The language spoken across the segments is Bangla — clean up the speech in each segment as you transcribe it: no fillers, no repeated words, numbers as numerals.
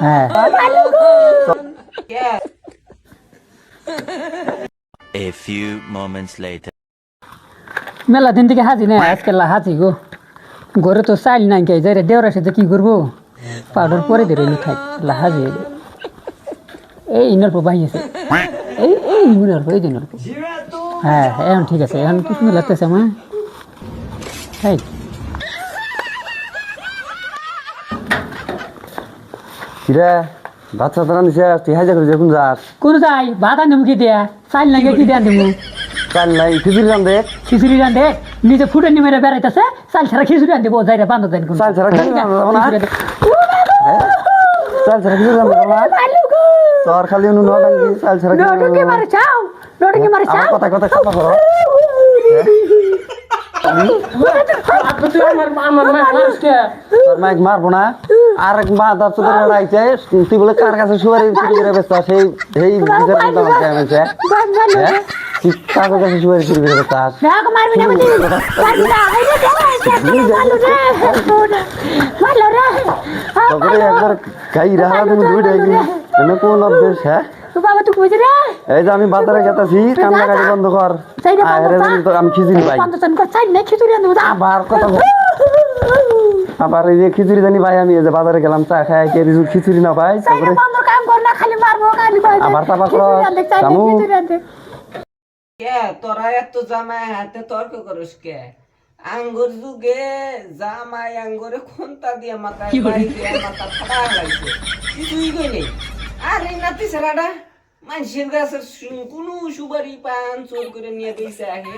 হ্যাঁ A few moments later. মেলা দিন থেকে হাজি না আজকে হাজি গো ঘরে তো চাইল নাই কে যাই দেওয়ার সাথে কি করবো পাউডার পরে দিয়ে রইলি খাই হাজি এই ইনার পর বাহিয়েছে এই এই ইনার পর এই দিনের পর হ্যাঁ এখন ঠিক আছে এখন কিছু লাগতেছে আমার তাই কিরে বাচ্চা তারা নিছে তুই হাজা করে যখন যাস কোন যাই ভাত আনবো কি দিয়া চাইল নাই কি দিয়া দেবো চাল নাই খিচুড়ি রান্ধে খিচুড়ি রান্ধে নিজে ফুটে নিমেরে বেড়াইতেছে চাল ছাড়া খিচুড়ি রান্ধে যাই রে বান্ধব দেন চাল ছাড়া খিচুড়ি রান্ধবো না চাল ছাড়া খিচুড়ি রান্ধবো না তোর খালি নুন ডাঙ্গি চাল ছাড়া লটকে মারে চাও লটকে মারে চাও কথা কথা খাবা করো তোর মাইক মারবো না আর এক মা দাঁত চোখে লড়াইছে তুই বলে কার কাছে সুয়ারি চুরি করে বেচতা সেই সেই বিচার করতে আমাকে এনেছে তুই কার কাছে সুয়ারি চুরি করে বেচতাস মারবি না তারপরে একবার গাই রাহা তুমি দুইটাই এনে কোন অভ্যেস হ্যাঁ বাবা তুই বুঝে রে এই যে আমি বাজারে গেতাছি কান্নাকাটি বন্ধ কর আমি খিচুড়ি পাই আবার কথা আবার এই যে খিচুড়ি জানি ভাই আমি এই যে বাজারে গেলাম চা খাই কে খিচুড়ি না পাই তারপরে আবার তারপর কে তোরা এত জামাই হাতে তর্ক করিস কে আঙ্গুর যুগে জামাই আঙ্গুরে খুন্তা দিয়ে মাথায় বাড়ি দিয়ে মাথা ফাটা লাগছে কিছুই কই নেই আর এই নাতি সেরাটা মানুষের গাছের কোনো সুপারি পান চোর করে নিয়ে দিয়েছে আগে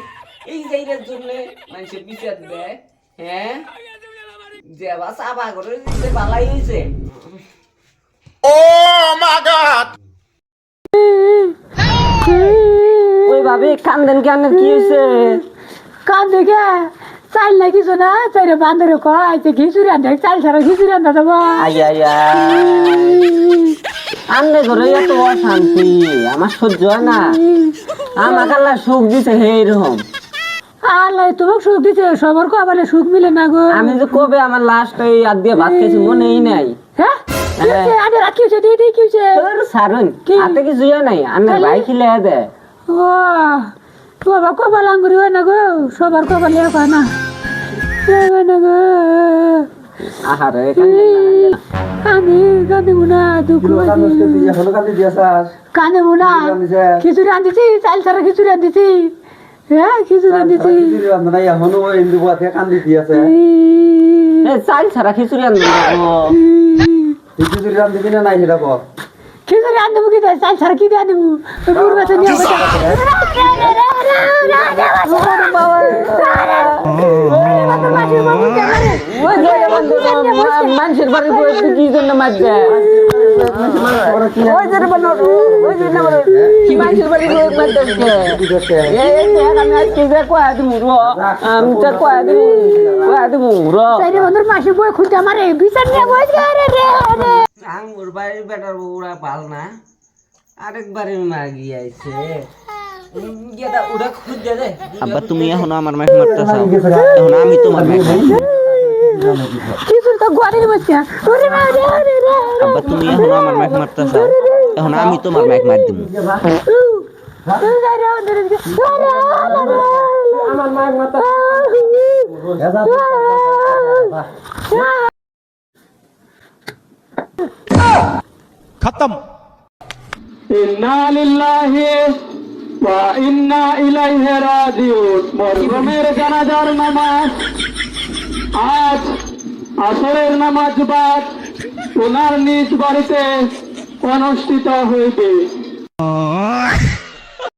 এই জায়গার জন্য মানুষের বিচার দেয় হ্যাঁ যে বাস আবা করে দিতে ভালাই হয়েছে ওই ভাবি কান্দেন কেন কি হয়েছে কান দেখে চাইল না কিছু না চাইলে বান্ধরে কয় খিচুড়ি আনতে চাইল ছাড়া খিচুড়ি আনতে দেবো আন্নে ঘরে এত অশান্তি আমার সহ্য হয় না আমাকে আল্লাহ সুখ দিছে এইরকম আল্লাহ তোমাকে সুখ দিচ্ছে সবার কো আবার সুখ মিলে না গো আমি যে কবে আমার লাস্ট ওই আর দিয়ে ভাত খেয়েছি মনেই নাই হ্যাঁ আগে রাখিয়েছে দিয়ে কিছে সারুন হাতে কিছু নাই আন্নে ভাই খিলে দে ও বাবা কপাল আঙ্গুরি হয় না গো সবার কপাল এক হয় না না গো আহারে আমি কাঁদেবো না দুঃখ কাঁদেবো না খিচুড়ি আনতেছি চাল ছাড়া খিচুড়ি আনতেছি হ্যাঁ খিচুড়ি আনতেছি চাল ছাড়া খিচুড়ি আনবো খিচুড়ি রান্ধবি না নাই সেটা কর খিচুড়ি আনবো কি চাল ছাড়া কি দিয়ে আনবো পুরো গাছে নিয়ে মানুষের বাড়ি কি জন্য মারছে মানুষের বাড়ি মাসে বই খুঁজতে আমার বিচার নিয়ে আঙ্গুর বাড়ির বেটার বউরা পাল না আরেকবারের মা গিয়ে আইছে ওরা খুঁজে দে আব্বা তুমি এখন আমার মাইক মারতেছ এখন আমি তোমার মাইক কিছু তো গোয়ারের বসে আব্বা তুমি এখন আমার মাইক মারতেছ এখন আমি তোমার মাইক মার দিব আমার মাইক মারতে खत्म इन्ना लिल्लाहि वा इन्ना इलाइहि राजिऊन মরহুমের জানাজার নামাজ আজ আসরের নামাজ বাদ ওনার নিজ বাড়িতে অনুষ্ঠিত হইবে।